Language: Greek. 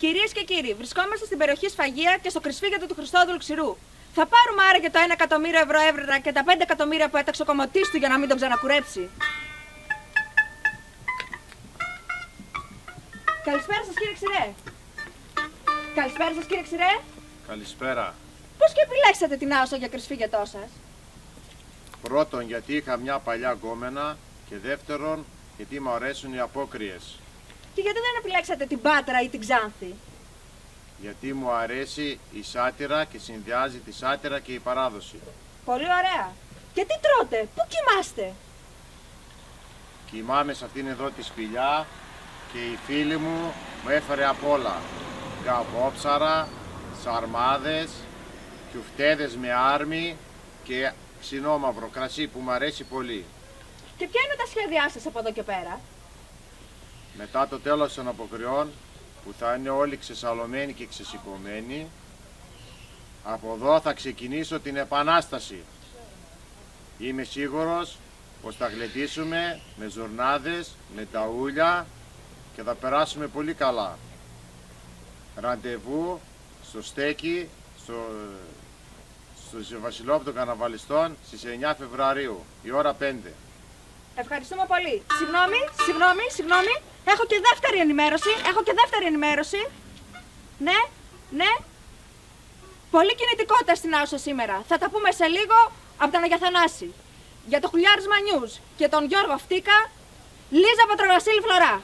Κυρίες και κύριοι, βρισκόμαστε στην περιοχή Σφαγεία και στο κρυσφύγετο του Χριστόδουλου Ξηρού. Θα πάρουμε άραγε το 1 εκατομμύριο ευρώ έβρερα και τα 5 εκατομμύρια που έταξε ο κομωτής του για να μην τον ξανακουρέψει. Καλησπέρα σας κύριε Ξηρέ. Καλησπέρα σας κύριε Ξηρέ. Καλησπέρα. Πώς και επιλέξατε την Άωσα για κρυσφύγετό σας? Πρώτον, γιατί είχα μια παλιά γκόμενα και δεύτερον, γιατί μου αρέσουν οι απόκριες. Και γιατί δεν επιλέξατε την Πάτρα ή την Ξάνθη? Γιατί μου αρέσει η σάτυρα και συνδυάζει τη σάτυρα και η παράδοση. Πολύ ωραία. Και τι τρώτε, πού κοιμάστε? Κοιμάμαι σε αυτήν εδώ τη σπηλιά και η φίλη μου έφερε απ' όλα. Καβόψαρα, σαρμάδες, κιουφτέδες με άρμη και ξινόμαυρο κρασί που μου αρέσει πολύ. Και ποια είναι τα σχέδιά σας από εδώ και πέρα? Μετά το τέλος των αποκριών, που θα είναι όλοι ξεσαλωμένοι και ξεσηκωμένοι, από εδώ θα ξεκινήσω την επανάσταση. Είμαι σίγουρος πως θα γλεντήσουμε με ζουρνάδες, με ταούλια και θα περάσουμε πολύ καλά. Ραντεβού στο στέκι, στο Βασιλόπουλο των Καρναβαλιστών στις 9 Φεβρουαρίου, η ώρα 5. Ευχαριστούμε πολύ. Συγγνώμη. Έχω και δεύτερη ενημέρωση. Ναι. Πολύ κινητικότητα στην Άωσα σήμερα. Θα τα πούμε σε λίγο από τον Αγία Θανάση. Για το Χουλιάρισμα News και τον Γιώργο Φτίκα, Λίζα Πατρογασίλη Φλωρά.